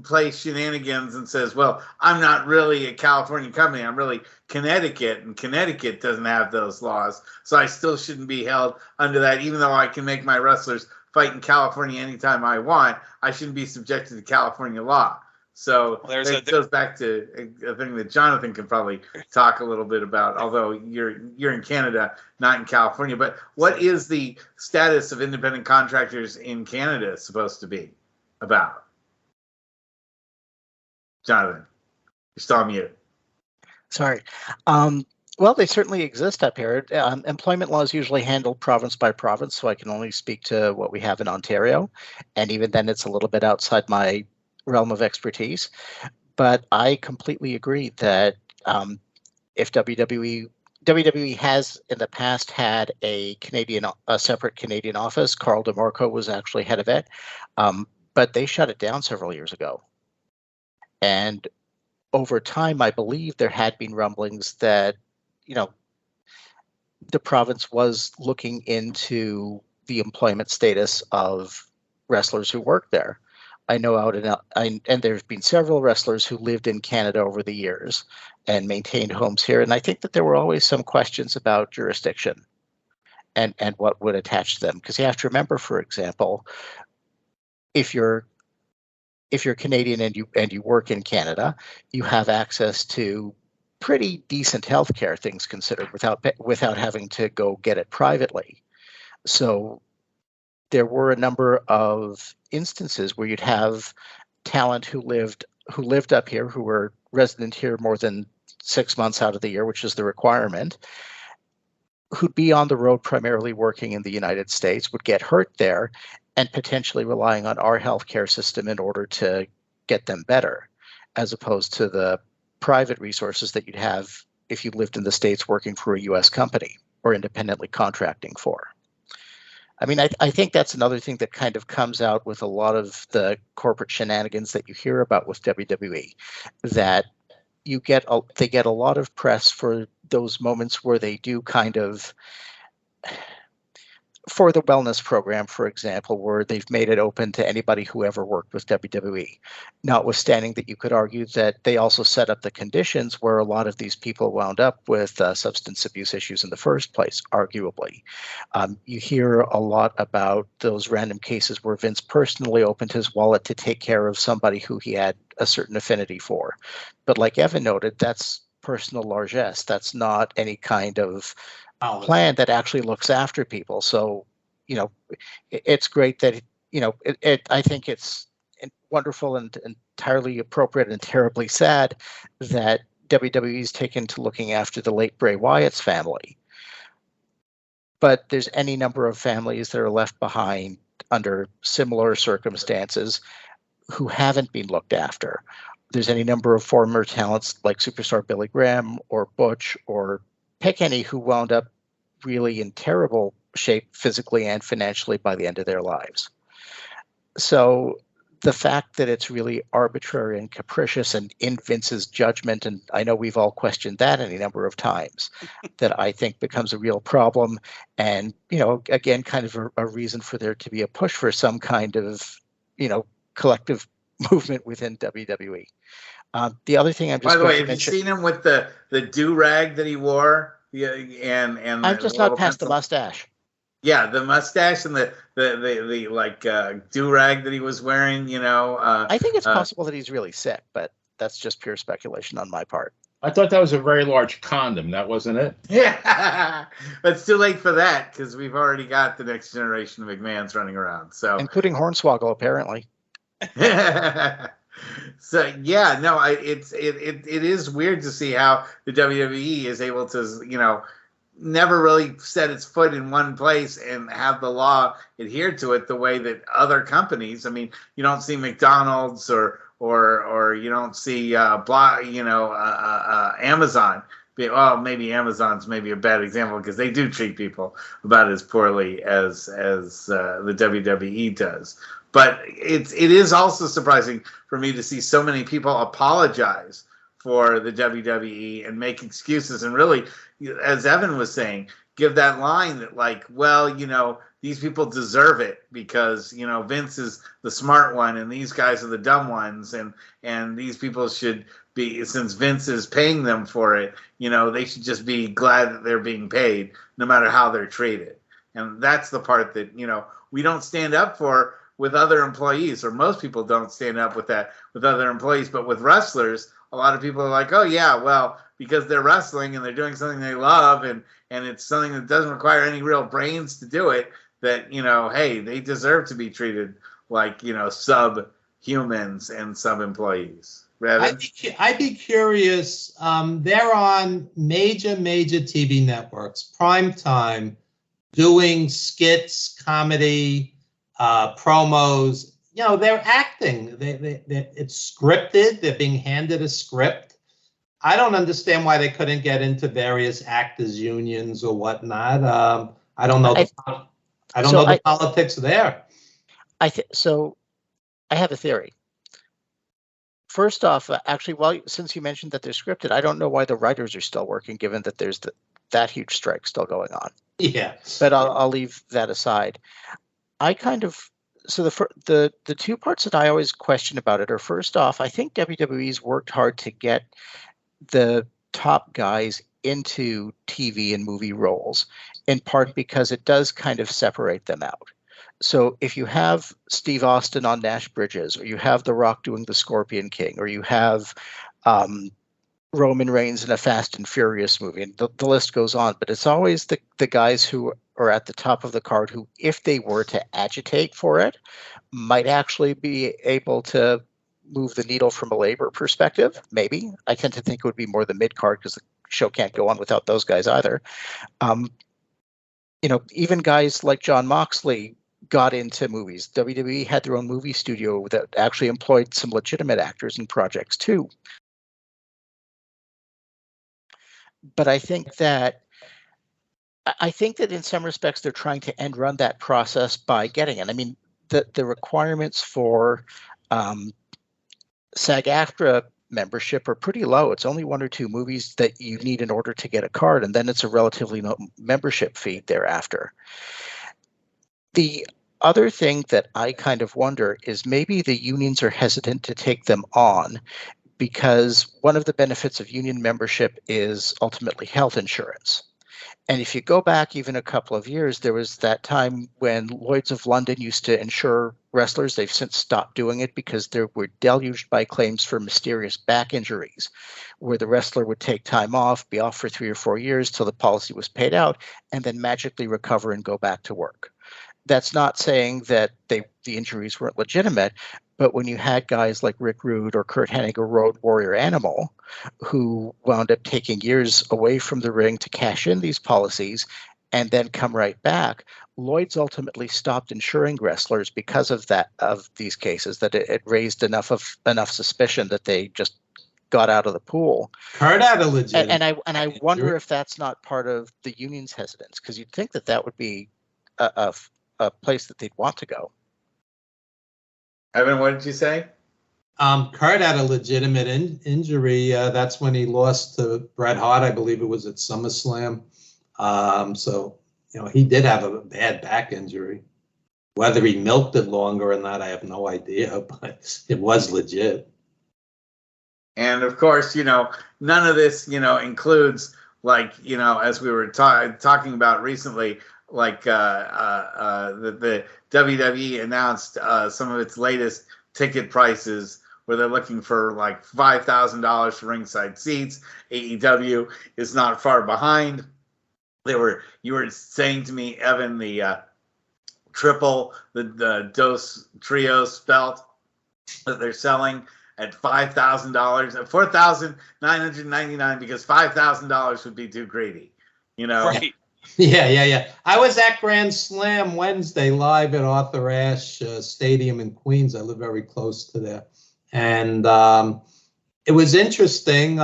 plays shenanigans and says, well, I'm not really a California company, I'm really Connecticut, and Connecticut doesn't have those laws, so I still shouldn't be held under that. Even though I can make my wrestlers fight in California anytime I want, I shouldn't be subjected to California law. So it goes back to a thing that Jonathan can probably talk a little bit about, although you're in Canada, not in California. But what is the status of independent contractors in Canada supposed to be about? Jonathan, you're still on mute. Sorry. Well, they certainly exist up here. Employment law is usually handled province by province, so I can only speak to what we have in Ontario. And even then, it's a little bit outside my realm of expertise. But I completely agree that if WWE has in the past had a separate Canadian office. Carl DeMarco was actually head of it, but they shut it down several years ago. And over time, I believe there had been rumblings that, the province was looking into the employment status of wrestlers who work there. I know and there's been several wrestlers who lived in Canada over the years and maintained homes here. And I think that there were always some questions about jurisdiction and what would attach to them. Because you have to remember, for example, if you're Canadian and you work in Canada, you have access to pretty decent healthcare, things considered, without having to go get it privately. So there were a number of instances where you'd have talent who lived up here, who were resident here more than 6 months out of the year, which is the requirement, who'd be on the road primarily working in the United States, would get hurt there, and potentially relying on our healthcare system in order to get them better, as opposed to the private resources that you'd have if you lived in the States working for a U.S. company or independently contracting for. I mean, I think that's another thing that kind of comes out with a lot of the corporate shenanigans that you hear about with WWE, that they get a lot of press for those moments where they do kind of, for the wellness program, for example, where they've made it open to anybody who ever worked with WWE, notwithstanding that you could argue that they also set up the conditions where a lot of these people wound up with substance abuse issues in the first place, arguably. You hear a lot about those random cases where Vince personally opened his wallet to take care of somebody who he had a certain affinity for. But like Evan noted, that's personal largesse. That's not any kind of plan that actually looks after people. So, it's great that, I think it's wonderful and entirely appropriate and terribly sad that WWE's taken to looking after the late Bray Wyatt's family. But there's any number of families that are left behind under similar circumstances who haven't been looked after. There's any number of former talents like superstar Billy Graham or Butch or pick any who wound up really in terrible shape physically and financially by the end of their lives. So the fact that it's really arbitrary and capricious and in Vince's judgment, and I know we've all questioned that any number of times, that I think becomes a real problem. And, again, kind of a reason for there to be a push for some kind of, collective movement within WWE. The other thing I'm just by the way, have mention, you seen him with the do-rag that he wore? Yeah, and I'm just not past the mustache. Yeah, the mustache and the do-rag that he was wearing. I think it's possible that he's really sick, but that's just pure speculation on my part. I thought that was a very large condom. That wasn't it? Yeah, but it's too late for that because we've already got the next generation of McMahons running around. So, including Hornswoggle, apparently. So yeah, no, it is weird to see how the WWE is able to, never really set its foot in one place and have the law adhere to it the way that other companies. I mean, you don't see McDonald's or you don't see Amazon. Well, maybe Amazon's maybe a bad example because they do treat people about as poorly as the WWE does. But it is also surprising for me to see so many people apologize for the WWE and make excuses and really, as Evan was saying, give that line that like, well, these people deserve it because, Vince is the smart one and these guys are the dumb ones and these people should be, since Vince is paying them for it, they should just be glad that they're being paid no matter how they're treated. And that's the part that, we don't stand up for with other employees, or most people don't stand up with that with other employees. But with wrestlers, a lot of people are like, oh yeah, well, because they're wrestling and they're doing something they love and it's something that doesn't require any real brains to do it, that, hey, they deserve to be treated like, sub-humans and sub-employees. Evan? I'd be curious. They're on major TV networks, prime time, doing skits, comedy, promos. You know, they're acting. It's scripted. They're being handed a script. I don't understand why they couldn't get into various actors unions or whatnot. I don't know. I don't know the politics there. So I have a theory. First off, actually, since you mentioned that they're scripted, I don't know why the writers are still working, given that there's that huge strike still going on. Yeah, but I'll leave that aside. So the two parts that I always question about it are, first off, I think WWE's worked hard to get the top guys into TV and movie roles, in part because it does kind of separate them out. So if you have Steve Austin on Nash Bridges, or you have The Rock doing the Scorpion King, or you have Roman Reigns in a Fast and Furious movie, and the list goes on, but it's always the guys who are at the top of the card who, if they were to agitate for it, might actually be able to move the needle from a labor perspective. Maybe. I tend to think it would be more the mid card, because the show can't go on without those guys either. Even guys like John Moxley got into movies. WWE had their own movie studio that actually employed some legitimate actors in projects too. But I think that in some respects they're trying to end run that process by getting it. I mean, the requirements for SAG-AFTRA membership are pretty low. It's only 1 or 2 movies that you need in order to get a card, and then it's a relatively low membership fee thereafter. The other thing that I kind of wonder is maybe the unions are hesitant to take them on, because one of the benefits of union membership is ultimately health insurance. And if you go back even a couple of years, there was that time when Lloyd's of London used to insure wrestlers. They've since stopped doing it because they were deluged by claims for mysterious back injuries, where the wrestler would take time off, be off for 3 or 4 years till the policy was paid out, and then magically recover and go back to work. That's not saying that the injuries weren't legitimate, but when you had guys like Rick Rude or Kurt Hennig or Road Warrior Animal, who wound up taking years away from the ring to cash in these policies and then come right back, Lloyd's ultimately stopped insuring wrestlers because of these cases, that it raised enough suspicion that they just got out of the pool. Kurt had a legit. And I wonder if that's not part of the union's hesitance, because you'd think that would be a place that they'd want to go. Evan, what did you say? Kurt had a legitimate injury. That's when he lost to Bret Hart. I believe it was at SummerSlam. So, he did have a bad back injury. Whether he milked it longer or not, I have no idea, but it was legit. And of course, none of this, includes, as we were talking about recently, the WWE announced some of its latest ticket prices, where they're looking for like $5,000 for ringside seats. AEW is not far behind. You were saying to me, Evan, the Dos Trios belt that they're selling at $5,000, at $4,999, because $5,000 would be too greedy, Right. Yeah. I was at Grand Slam Wednesday live at Arthur Ashe Stadium in Queens. I live very close to there. And it was interesting.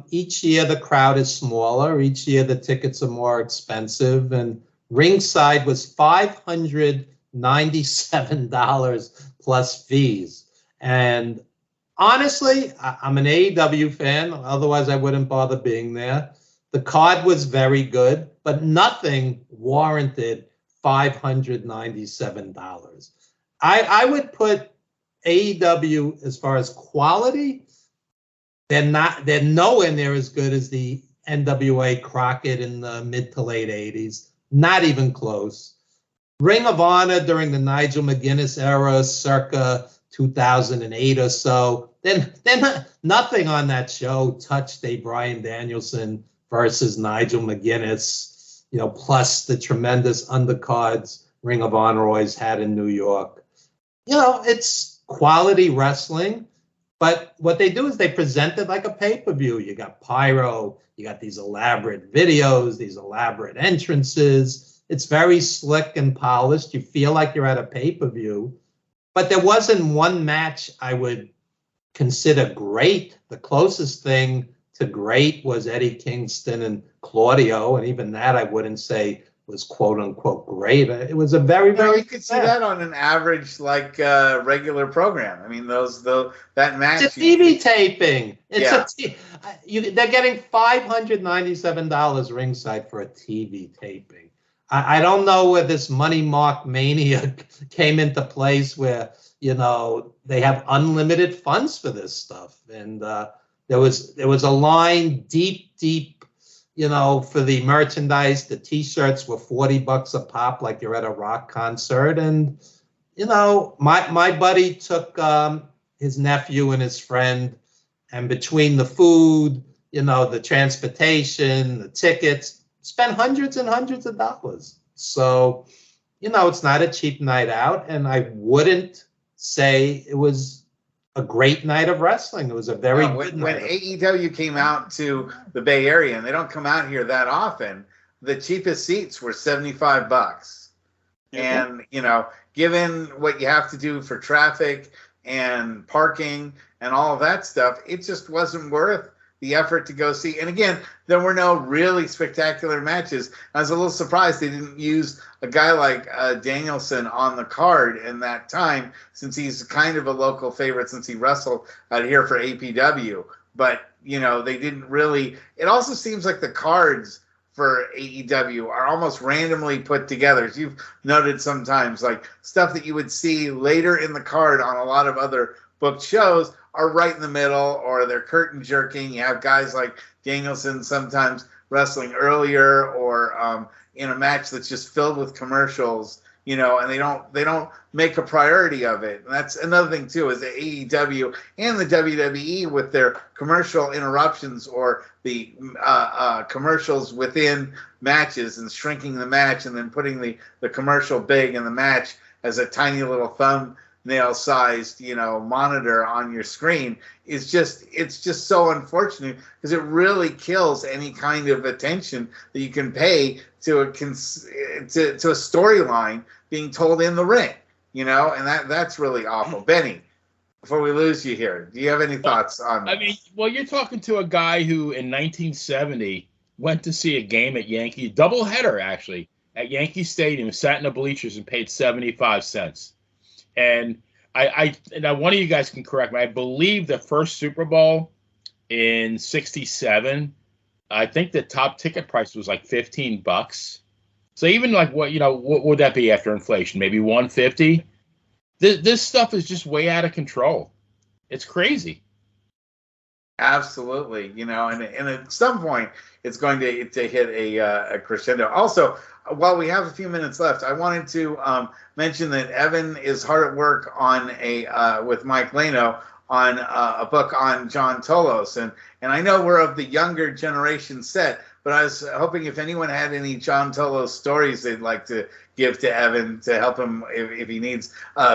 Each year the crowd is smaller. Each year the tickets are more expensive. And ringside was $597 plus fees. And honestly, I'm an AEW fan. Otherwise, I wouldn't bother being there. The card was very good, but nothing warranted $597. I would put AEW, as far as quality, they're nowhere near as good as the NWA Crockett in the mid to late 80s. Not even close. Ring of Honor during the Nigel McGuinness era, circa 2008 or so. Then nothing on that show touched a Bryan Danielson versus Nigel McGuinness, plus the tremendous undercards Ring of Honor always had in New York. It's quality wrestling. But what they do is they present it like a pay-per-view. You got pyro, you got these elaborate videos, these elaborate entrances. It's very slick and polished. You feel like you're at a pay-per-view. But there wasn't one match I would consider great. The closest thing to great was Eddie Kingston and Claudio, and even that I wouldn't say was quote unquote great. It was a very, very. You could see that on an average, like regular program. I mean, that match. It's a TV taping. They're getting $597 ringside for a TV taping. I don't know where this money mark mania came into place, where they have unlimited funds for this stuff, and there was a line deep. For the merchandise, the T-shirts were $40 a pop, like you're at a rock concert. And my buddy took his nephew and his friend, and between the food, the transportation, the tickets, spent hundreds and hundreds of dollars. So, it's not a cheap night out, and I wouldn't say it was a great night of wrestling. It was a very good night. When AEW came out to the Bay Area, and they don't come out here that often, the cheapest seats were $75. Mm-hmm. And, given what you have to do for traffic and parking and all of that stuff, it just wasn't worth the effort to go see. And again, there were no really spectacular matches. I was a little surprised they didn't use a guy like Danielson on the card in that time, since he's kind of a local favorite since he wrestled out here for APW. But, they didn't really. It also seems like the cards for AEW are almost randomly put together. As you've noted sometimes, like stuff that you would see later in the card on a lot of other booked shows are right in the middle, or they're curtain jerking. You have guys like Danielson sometimes wrestling earlier, or in a match that's just filled with commercials, and they don't make a priority of it. And that's another thing too, is the AEW and the WWE with their commercial interruptions, or the commercials within matches, and shrinking the match and then putting the commercial big and the match as a tiny little thumbnail-sized, monitor on your screen it's just so unfortunate, because it really kills any kind of attention that you can pay to a storyline being told in the ring, and that's really awful. Benny, before we lose you here, do you have any thoughts on? You're talking to a guy who in 1970 went to see a game at Yankee doubleheader, actually, at Yankee Stadium, sat in the bleachers and paid 75 cents. And now one of you guys can correct me. I believe the first Super Bowl in '67, I think the top ticket price was like $15. So even like what would that be after inflation? Maybe $150. This stuff is just way out of control. It's crazy. Absolutely, and at some point it's going to hit a crescendo. Also, while we have a few minutes left, I wanted to mention that Evan is hard at work on with Mike Lano on a book on John Tolos, and I know we're of the younger generation set, but I was hoping if anyone had any John Tolos stories they'd like to give to Evan to help him if he needs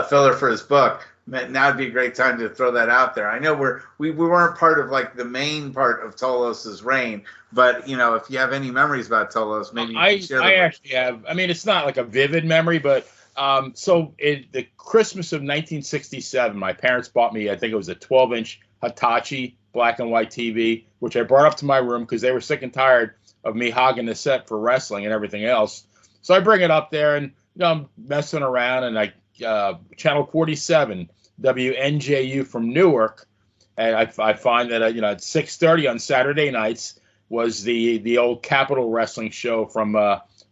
filler for his book. Now would be a great time to throw that out there. I know we weren't part of like the main part of Tolos's reign, but if you have any memories about Tolos, maybe you can share them. I actually have. It's not like a vivid memory, but the Christmas of 1967, my parents bought me, I think it was a 12-inch Hitachi black and white TV, which I brought up to my room because they were sick and tired of me hogging the set for wrestling and everything else. So I bring it up there, and I'm messing around, and channel 47 WNJU from Newark, and I find that at 6:30 on Saturday nights was the old Capitol Wrestling show from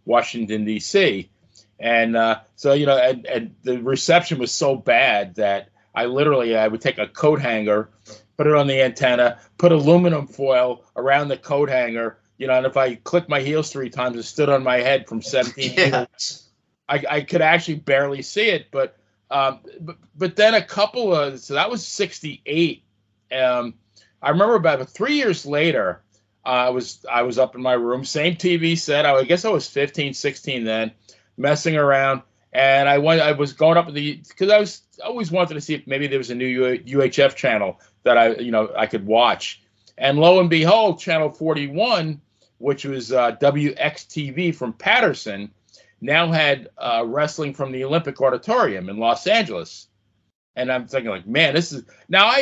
Washington D.C. And so and the reception was so bad that I would take a coat hanger, put it on the antenna, put aluminum foil around the coat hanger, and if I clicked my heels 3 times, it stood on my head from 17 feet. I could actually barely see it, but then so that was 68. I remember about 3 years later, I was up in my room, same TV set. I guess I was 15, 16 then, messing around, And I was going up because I always wanted to see if maybe there was a new UHF channel that I could watch. And lo and behold, channel 41, which was WXTV from Patterson, now had wrestling from the Olympic Auditorium in Los Angeles. And I'm thinking, like, man, this is now. I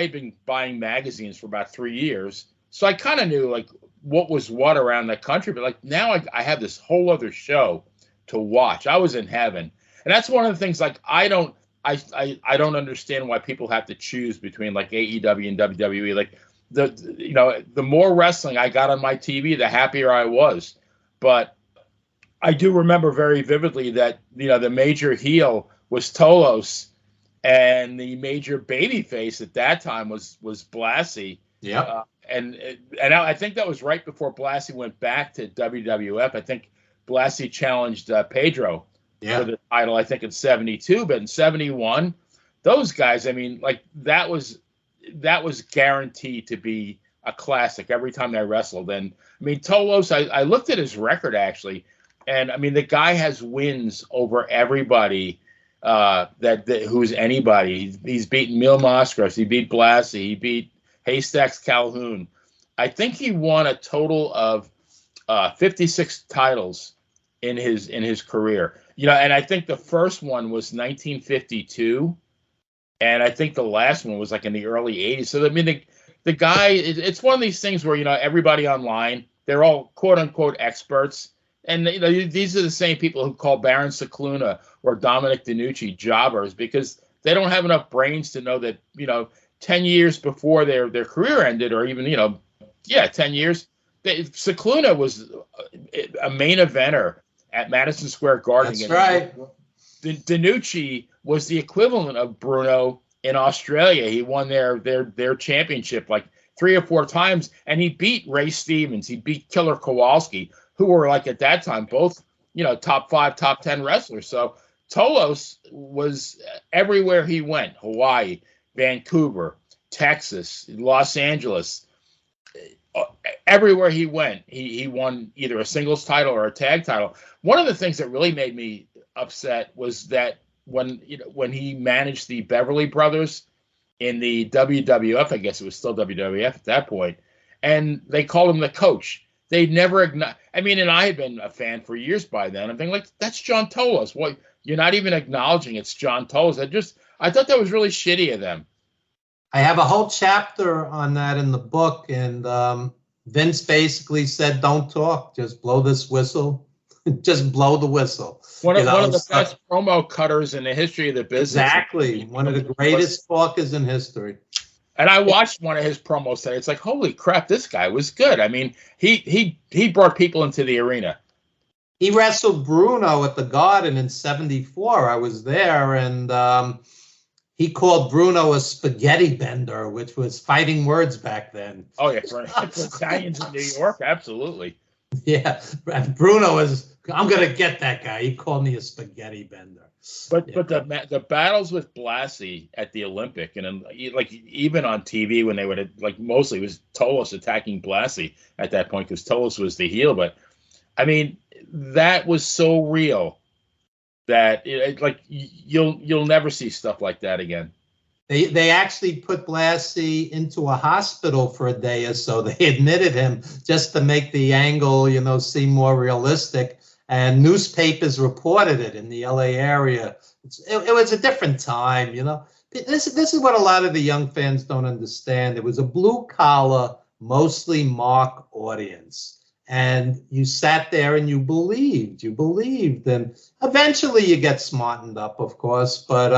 had been buying magazines for about 3 years, so I kind of knew like what was what around the country. But like now, I have this whole other show to watch. I was in heaven, and that's one of the things. Like I don't understand why people have to choose between like AEW and WWE. Like the more wrestling I got on my TV, the happier I was. But I do remember very vividly that the major heel was Tolos, and the major babyface at that time was Blassie. Yeah. And I think that was right before Blassie went back to WWF. I think Blassie challenged Pedro for the title, I think in 72, but in 71, those guys, I mean, like that was guaranteed to be a classic every time they wrestled. And I mean, Tolos, I looked at his record actually, and I mean, the guy has wins over everybody that who's anybody. He's beaten Mil Mascaras, he beat Blassie, he beat Haystacks Calhoun. I think he won a total of 56 titles in his career. And I think the first one was 1952, and I think the last one was like in the early 80s. So I mean, the guy, it's one of these things where everybody online, they're all quote unquote experts. And these are the same people who call Baron Cicluna or Dominic DeNucci jobbers because they don't have enough brains to know that 10 years before their career ended, or even 10 years, Cicluna was a main eventer at Madison Square Garden. That's right. DeNucci was the equivalent of Bruno in Australia. He won their championship like 3 or 4 times, and he beat Ray Stevens. He beat Killer Kowalski, who were like at that time both top 5, top 10 wrestlers. So Tolos was everywhere he went: Hawaii, Vancouver, Texas, Los Angeles. Everywhere he went, he won either a singles title or a tag title. One of the things that really made me upset was that when he managed the Beverly Brothers in the WWF, I guess it was still WWF at that point, and they called him the coach. They never I mean, and I had been a fan for years by then. I'm thinking, like, that's John Tolos. What, you're not even acknowledging it's John Tolos? I thought that was really shitty of them. I have a whole chapter on that in the book, and Vince basically said, "Don't talk, just blow this whistle, just blow the whistle." One of the best promo cutters in the history of the business. Exactly, one of the greatest talkers in history. And I watched one of his promos today. It's like, holy crap, this guy was good. I mean, he brought people into the arena. He wrestled Bruno at the Garden in '74. I was there, and he called Bruno a spaghetti bender, which was fighting words back then. Oh, yeah, for Italians in New York, absolutely. Yeah, Bruno I'm going to get that guy. He called me a spaghetti bender. But the battles with Blassie at the Olympic, and like even on TV when they would like mostly it was Tolos attacking Blassie at that point because Tolos was the heel. But I mean, that was so real that like you'll never see stuff like that again. They actually put Blassie into a hospital for a day or so. They admitted him just to make the angle, seem more realistic. And newspapers reported it in the LA area. It was a different time, This is what a lot of the young fans don't understand. It was a blue-collar, mostly mark audience. And you sat there and you believed. And eventually you get smartened up, of course. But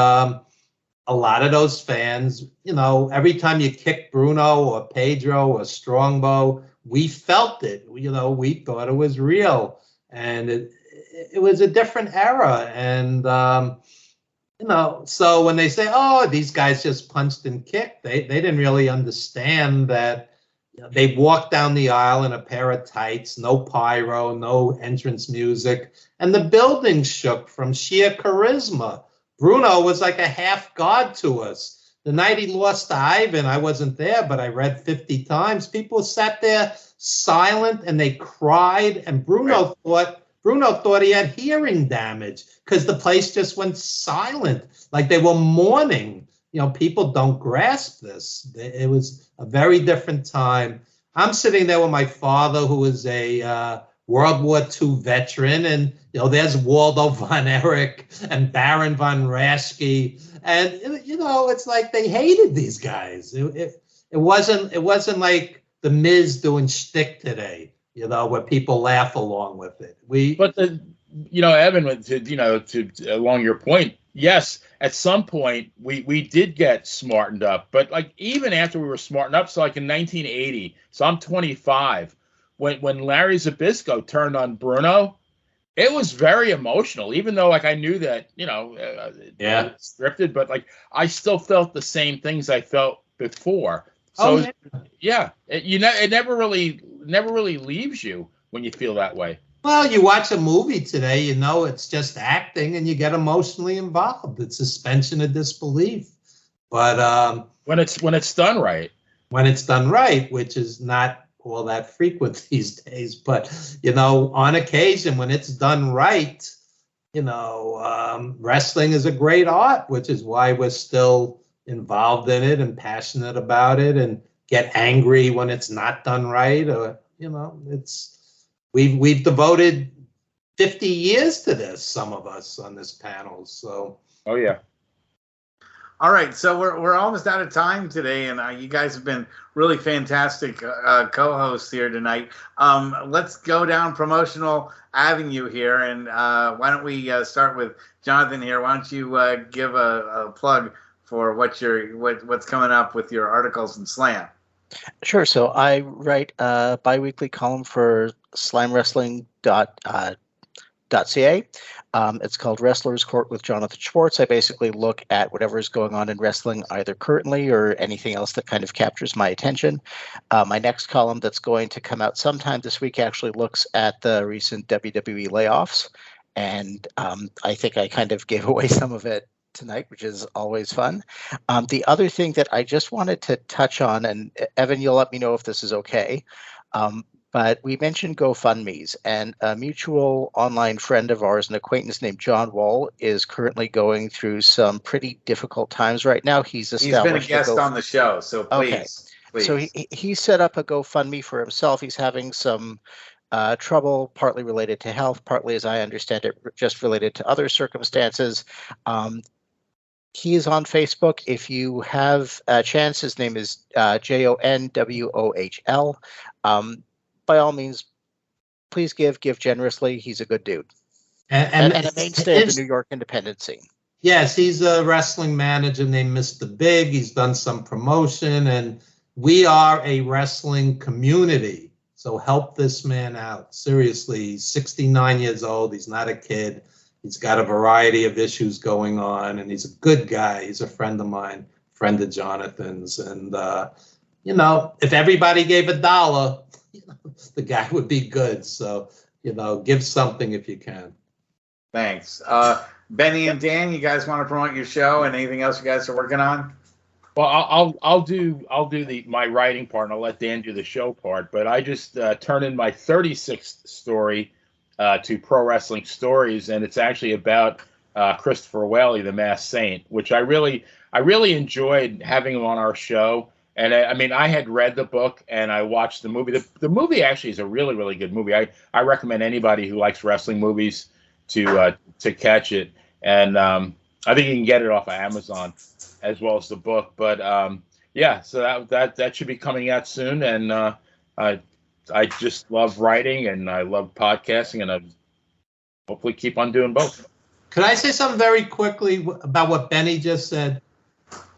a lot of those fans, every time you kicked Bruno or Pedro or Strongbow, we felt it. We thought it was real. And it was a different era. And, so when they say, oh, these guys just punched and kicked, they didn't really understand that they walked down the aisle in a pair of tights, no pyro, no entrance music, and the building shook from sheer charisma. Bruno was like a half god to us. The night he lost to Ivan, I wasn't there, but I read 50 times. People sat there silent and they cried. And Bruno Bruno thought he had hearing damage because the place just went silent, like they were mourning. People don't grasp this. It was a very different time. I'm sitting there with my father, who is a World War II veteran, and there's Waldo von Erich and Baron von Raschke, and it's like they hated these guys. It wasn't like the Miz doing shtick today, where people laugh along with it. Evan, to along your point, yes, at some point we did get smartened up, but like even after we were smartened up, so like in 1980, so I'm 25. When Larry Zbyszko turned on Bruno, it was very emotional, even though like I knew that, it was scripted, but like I still felt the same things I felt before. So it never really leaves you when you feel that way. Well, you watch a movie today, it's just acting and you get emotionally involved. It's suspension of disbelief. But when it's done right. When it's done right, which is not all that frequent these days, but on occasion when it's done right, wrestling is a great art, which is why we're still involved in it and passionate about it and get angry when it's not done right. Or we've devoted 50 years to this, some of us on this panel. So all right, so we're almost out of time today, and you guys have been really fantastic co-hosts here tonight. Let's go down promotional avenue here, and why don't we start with Jonathan here? Why don't you give a plug for what's coming up with your articles in Slam? Sure. So I write a biweekly column for slamwrestling.ca. It's called Wrestler's Court with Jonathan Schwartz. I basically look at whatever is going on in wrestling, either currently or anything else that kind of captures my attention. My next column that's going to come out sometime this week actually looks at the recent WWE layoffs. And I think I kind of gave away some of it tonight, which is always fun. The other thing that I just wanted to touch on, and Evan, you'll let me know if this is okay. But we mentioned GoFundMe's, and a mutual online friend of ours, an acquaintance named John Wall, is currently going through some pretty difficult times right now. He's been a guest on the show, so please. So he set up a GoFundMe for himself. He's having some trouble, partly related to health, partly, as I understand it, just related to other circumstances. He is on Facebook. If you have a chance, his name is JONWOHL. By all means, please give generously. He's a good dude. And a mainstay of the New York independent scene. Yes, he's a wrestling manager named Mr. Big. He's done some promotion, and we are a wrestling community. So help this man out. Seriously, he's 69 years old. He's not a kid. He's got a variety of issues going on, and he's a good guy. He's a friend of mine, friend of Jonathan's. And, if everybody gave $1, the guy would be good. So, give something if you can. Thanks. Benny and Dan, you guys want to promote your show and anything else you guys are working on? Well, I'll do my writing part, and I'll let Dan do the show part. But I just turned in my 36th story to Pro Wrestling Stories, and it's actually about Christopher Whaley, the Masked Saint, which I really enjoyed having him on our show. And I had read the book and I watched the movie. The movie actually is a really, really good movie. I recommend anybody who likes wrestling movies to catch it. And I think you can get it off of Amazon as well as the book. But so that should be coming out soon. And I just love writing and I love podcasting, and I hopefully keep on doing both. Could I say something very quickly about what Benny just said?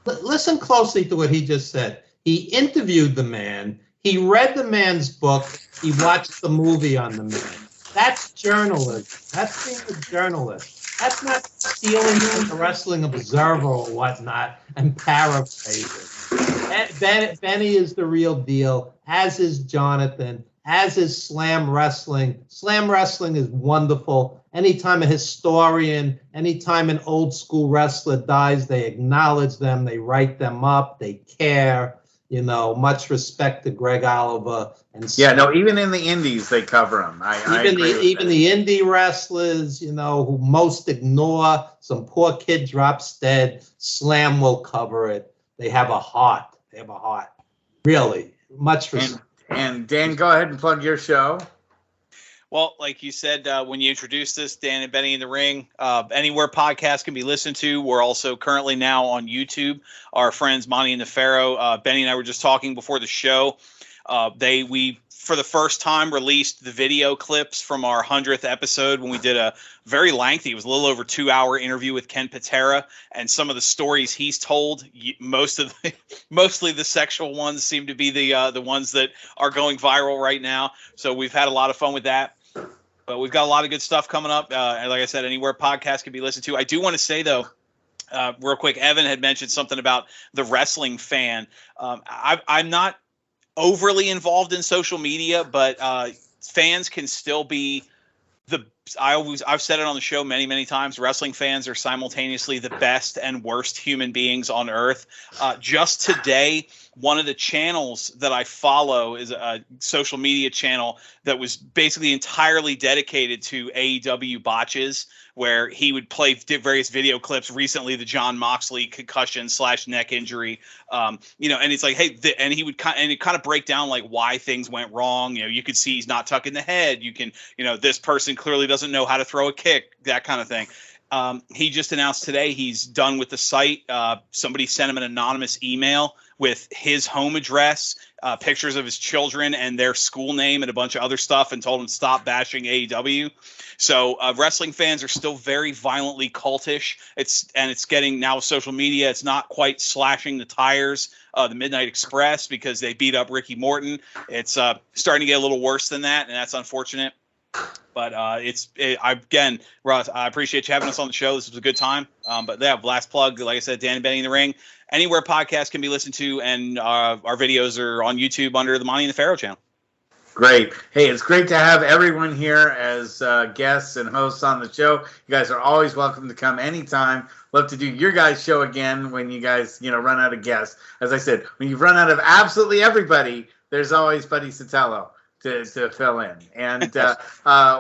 Listen closely to what he just said. He interviewed the man. He read the man's book. He watched the movie on the man. That's journalism. That's being a journalist. That's not stealing from the Wrestling Observer or whatnot and paraphrasing. Benny is the real deal, as is Jonathan, as is Slam Wrestling. Slam Wrestling is wonderful. Anytime a historian, anytime an old school wrestler dies, they acknowledge them, they write them up, they care. much respect to Greg Oliver and Yeah, no, even in the indies they cover them. even the indie wrestlers, who most ignore. Some poor kid drops dead. Slam will cover it. They have a heart. Really, much respect. And Dan, go ahead and plug your show. Well, like you said, when you introduced this, Dan and Benny in the Ring, anywhere podcasts can be listened to. We're also currently now on YouTube. Our friends Monty and Nefero, Benny and I were just talking before the show. We for the first time released the video clips from our 100th episode when we did a very lengthy, it was a little over 2-hour interview with Ken Patera, and some of the stories he's told, mostly the sexual ones seem to be the ones that are going viral right now. So we've had a lot of fun with that. But we've got a lot of good stuff coming up. And like I said, anywhere podcasts can be listened to. I do want to say, though, real quick, Evan had mentioned something about the wrestling fan. I'm not overly involved in social media, but fans can still be I've said it on the show many, many times. Wrestling fans are simultaneously the best and worst human beings on earth. Just today, one of the channels that I follow is a social media channel that was basically entirely dedicated to AEW botches, where he would play various video clips. Recently, the John Moxley concussion / neck injury, and it's like, hey, and he would kind of break down like why things went wrong. You could see he's not tucking the head. You can, this person clearly doesn't know how to throw a kick, that kind of thing. He just announced today he's done with the site. Somebody sent him an anonymous email with his home address, pictures of his children and their school name and a bunch of other stuff, and told him to stop bashing AEW. So wrestling fans are still very violently cultish. It's getting now with social media. It's not quite slashing the tires, the Midnight Express, because they beat up Ricky Morton. It's starting to get a little worse than that, and that's unfortunate. But again, Russ, I appreciate you having us on the show. This was a good time. But yeah, last plug, like I said, Dan and Benny in the Ring. Anywhere podcasts can be listened to, and our videos are on YouTube under the Monty and Nefero channel. Great. Hey, it's great to have everyone here as guests and hosts on the show. You guys are always welcome to come anytime. Love to do your guys' show again when you guys, run out of guests. As I said, when you've run out of absolutely everybody, there's always Buddy Sotelo to fill in. And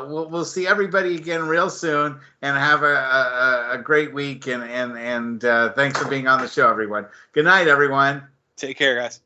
we'll see everybody again real soon, and have a great week. And thanks for being on the show, everyone. Good night, everyone. Take care, guys.